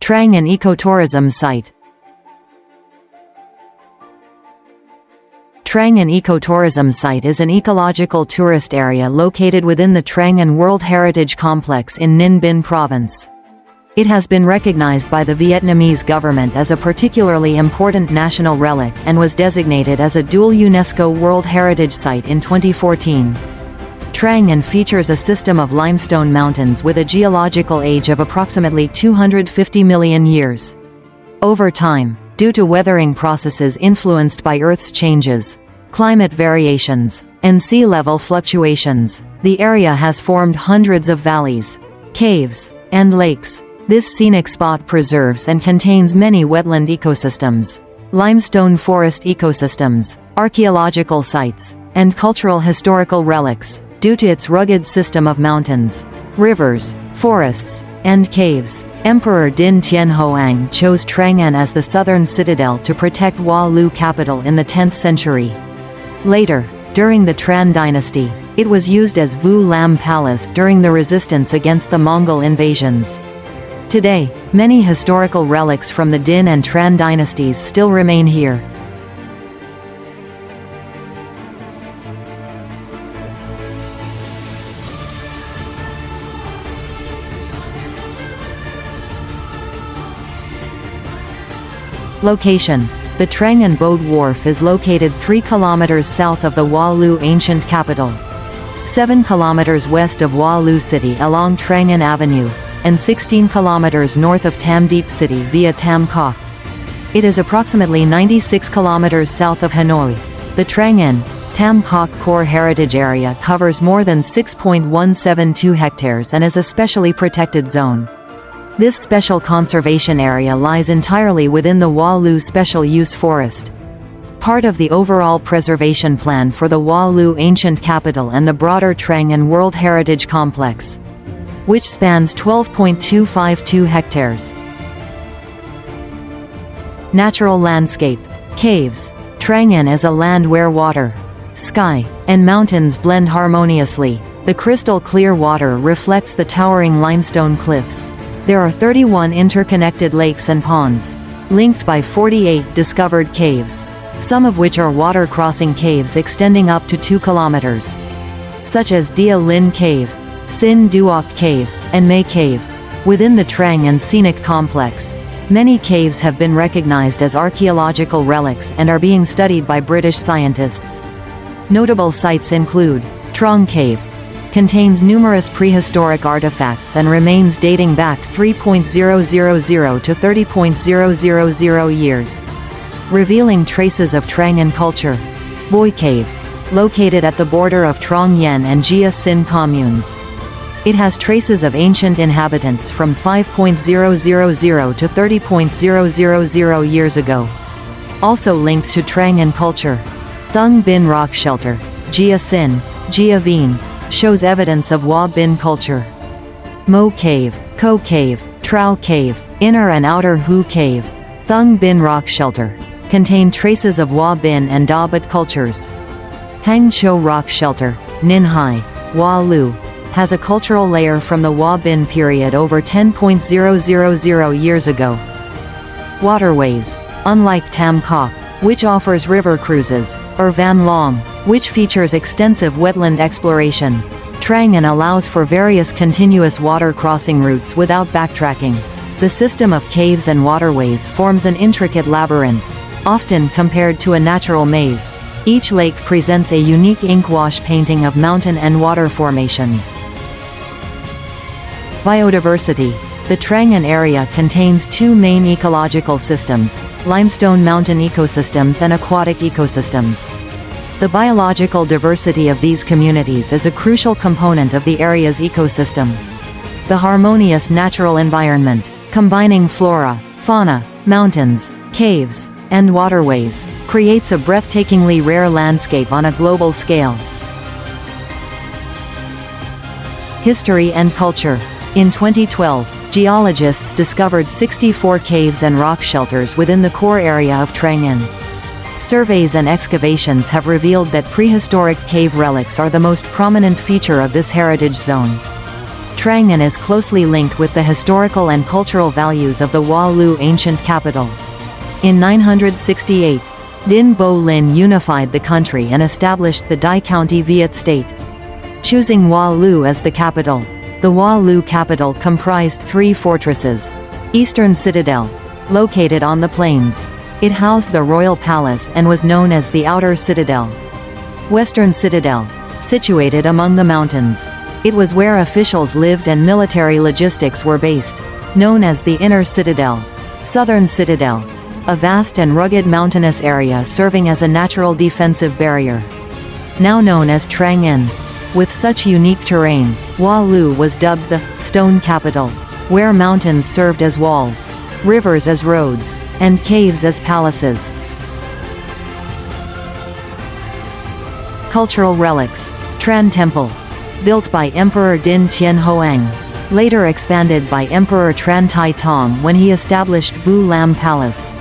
Trang An Ecotourism Site. Trang An Ecotourism Site is an ecological tourist area located within the Trang An World Heritage Complex in Ninh Binh Province. It has been recognized by the Vietnamese government as a particularly important national relic and was designated as a dual UNESCO World Heritage Site in 2014. Trang An features a system of limestone mountains with a geological age of approximately 250 million years. Over time, due to weathering processes influenced by Earth's changes, climate variations, and sea level fluctuations, the area has formed hundreds of valleys, caves, and lakes. This scenic spot preserves and contains many wetland ecosystems, limestone forest ecosystems, archaeological sites, and cultural historical relics, due to its rugged system of mountains, rivers, forests, and caves. Emperor Din Tien Hoang chose Trang An as the southern citadel to protect Hoa Lu capital in the 10th century. Later, during the Tran dynasty, it was used as Vu Lam Palace during the resistance against the Mongol invasions. Today, many historical relics from the Din and Tran dynasties still remain here. Location: the Trang An Boat Wharf is located 3 kilometers south of the Hoa Lu ancient capital, 7 kilometers west of Hoa Lu city along Trang An Avenue, and 16 kilometers north of Tam Deep City via Tam Quoc. It is approximately 96 kilometers south of Hanoi. The Trang An Tam Quoc Core Heritage Area covers more than 6.172 hectares and is a specially protected zone. This special conservation area lies entirely within the Hoa Lu Special Use Forest, part of the overall preservation plan for the Hoa Lu ancient capital and the broader Trang An World Heritage Complex, which spans 12.252 hectares. Natural landscape: caves. Trang An is a land where water, sky, and mountains blend harmoniously. The crystal clear water reflects the towering limestone cliffs. There are 31 interconnected lakes and ponds, linked by 48 discovered caves, some of which are water-crossing caves extending up to 2 kilometers, such as Dia Lin Cave, Sin Duoc Cave, and May Cave. Within the Trang An Scenic Complex, many caves have been recognized as archaeological relics and are being studied by British scientists. Notable sites include Trang Cave, contains numerous prehistoric artifacts and remains dating back 3.000 to 30.000 years, revealing traces of Trang An culture. Boi Cave, located at the border of Trong Yen and Gia Sin communes. It has traces of ancient inhabitants from 5.000 to 30.000 years ago. Also linked to Trang An culture. Thung Bin Rock Shelter, Gia Sin, Gia Vien, shows evidence of Hoa Bin culture. Mo Cave, Ko Cave, Trao Cave, Inner and Outer Hu Cave, Thung Bin Rock Shelter, contain traces of Hoa Bin and Da Bat cultures. Hang Cho Rock Shelter, Ninh Hai, Hoa Lu, has a cultural layer from the Hoa Bin period over 10.000 years ago. Waterways. Unlike Tam Quoc, which offers river cruises, or Van Long, which features extensive wetland exploration, Trang An allows for various continuous water crossing routes without backtracking. The system of caves and waterways forms an intricate labyrinth, often compared to a natural maze. Each lake presents a unique ink-wash painting of mountain and water formations. Biodiversity. The Trang An area contains 2 main ecological systems: limestone mountain ecosystems and aquatic ecosystems. The biological diversity of these communities is a crucial component of the area's ecosystem. The harmonious natural environment, combining flora, fauna, mountains, caves, and waterways, creates a breathtakingly rare landscape on a global scale. History and culture. In 2012, geologists discovered 64 caves and rock shelters within the core area of Trang An. Surveys and excavations have revealed that prehistoric cave relics are the most prominent feature of this heritage zone. Trang An is closely linked with the historical and cultural values of the Hoa Lu ancient capital. In 968, Dinh Bo Lin unified the country and established the Dai County Viet state. Choosing Hoa Lu as the capital, the Hoa Lu capital comprised 3 fortresses. Eastern Citadel, located on the plains. It housed the royal palace and was known as the Outer Citadel. Western Citadel, situated among the mountains. It was where officials lived and military logistics were based, known as the Inner Citadel. Southern Citadel, a vast and rugged mountainous area serving as a natural defensive barrier. Now known as Trang An. With such unique terrain, Hoa Lu was dubbed the Stone Capital, where mountains served as walls, rivers as roads, and caves as palaces. Cultural relics. Tran Temple. Built by Emperor Din Tien Hoang. Later expanded by Emperor Tran Tai Tong when he established Vu Lam Palace.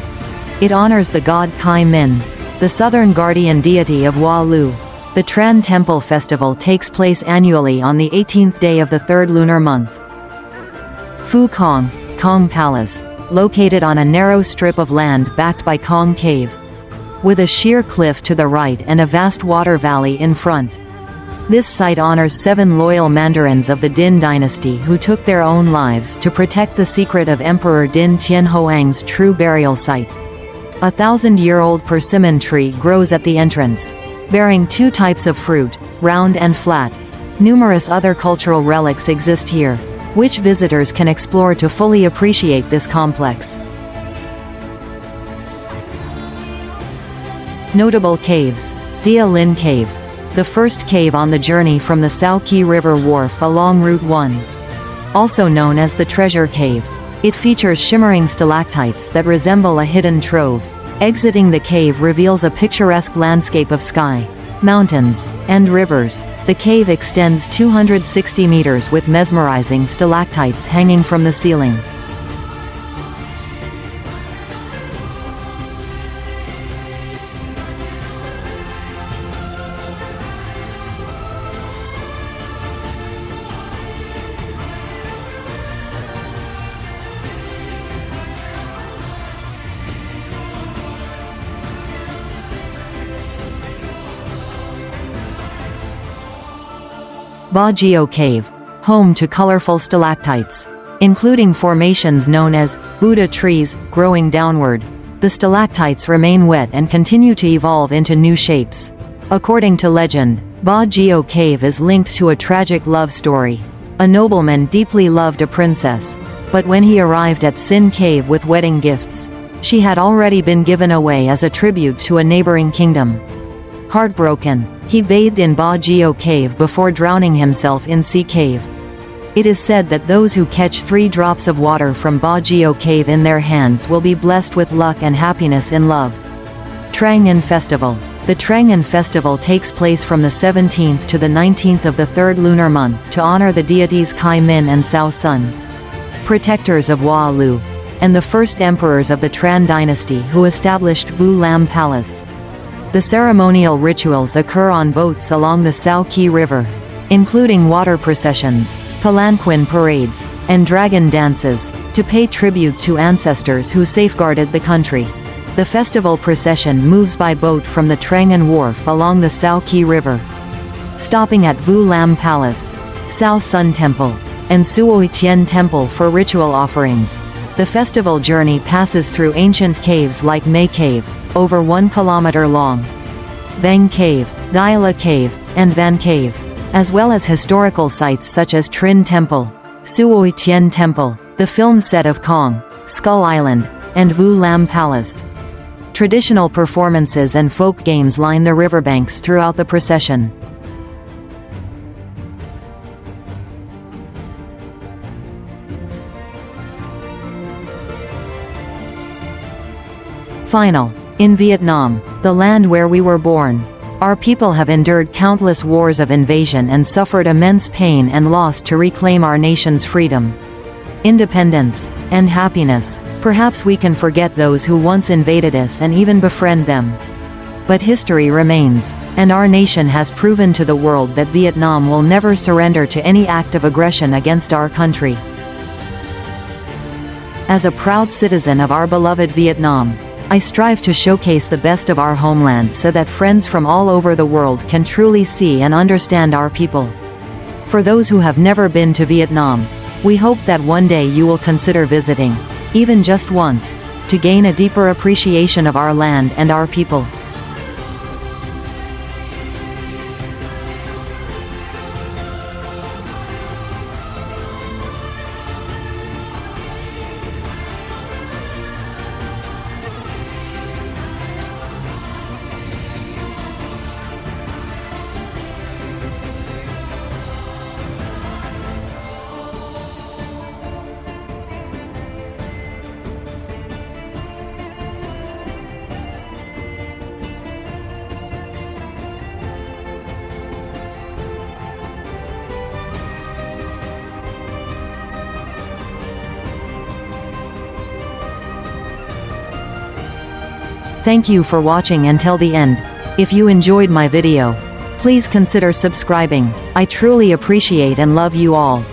It honors the god Kai Min, the southern guardian deity of Hoa Lu. The Tran Temple Festival takes place annually on the 18th day of the 3rd lunar month. Phu Quoc, Kong Palace, located on a narrow strip of land backed by Kong Cave. With a sheer cliff to the right and a vast water valley in front. This site honors 7 loyal mandarins of the Din dynasty who took their own lives to protect the secret of Emperor Din Tien Hoang's true burial site. A 1,000-year-old persimmon tree grows at the entrance, bearing 2 types of fruit, round and flat. Numerous other cultural relics exist here, which visitors can explore to fully appreciate this complex. Notable caves. Dia Lin Cave, the first cave on the journey from the Sao Ki River wharf along Route 1. Also known as the Treasure Cave, it features shimmering stalactites that resemble a hidden trove. Exiting the cave reveals a picturesque landscape of sky, mountains, and rivers. The cave extends 260 meters with mesmerizing stalactites hanging from the ceiling. Ba Gio Cave, home to colorful stalactites, including formations known as Buddha trees growing downward. The stalactites remain wet and continue to evolve into new shapes. According to legend, Ba Gio Cave is linked to a tragic love story. A nobleman deeply loved a princess, but when he arrived at Sin Cave with wedding gifts, she had already been given away as a tribute to a neighboring kingdom. Heartbroken, he bathed in Ba Gio Cave before drowning himself in Sea Cave. It is said that those who catch 3 drops of water from Ba Gio Cave in their hands will be blessed with luck and happiness in love. Trang An Festival. The Trang An Festival takes place from the 17th to the 19th of the 3rd lunar month to honor the deities Kai Min and Sao Sun, protectors of Hoa Lu, and the first emperors of the Tran dynasty who established Vu Lam Palace. The ceremonial rituals occur on boats along the Sao Ki River, including water processions, palanquin parades, and dragon dances, to pay tribute to ancestors who safeguarded the country. The festival procession moves by boat from the Trang An Wharf along the Sao Ki River, stopping at Vu Lam Palace, Sao Sun Temple, and Suoi Tien Temple for ritual offerings. The festival journey passes through ancient caves like Mei Cave, over 1 kilometer long, Vang Cave, Dai La Cave, and Van Cave, as well as historical sites such as Trin Temple, Suoi Tien Temple, the film set of Kong, Skull Island, and Vu Lam Palace. Traditional performances and folk games line the riverbanks throughout the procession. Final. In Vietnam, the land where we were born, our people have endured countless wars of invasion and suffered immense pain and loss to reclaim our nation's freedom, independence, and happiness. Perhaps we can forget those who once invaded us and even befriend them. But history remains, and our nation has proven to the world that Vietnam will never surrender to any act of aggression against our country. As a proud citizen of our beloved Vietnam, I strive to showcase the best of our homeland so that friends from all over the world can truly see and understand our people. For those who have never been to Vietnam, we hope that one day you will consider visiting, even just once, to gain a deeper appreciation of our land and our people. Thank you for watching until the end. If you enjoyed my video, please consider subscribing. I truly appreciate and love you all.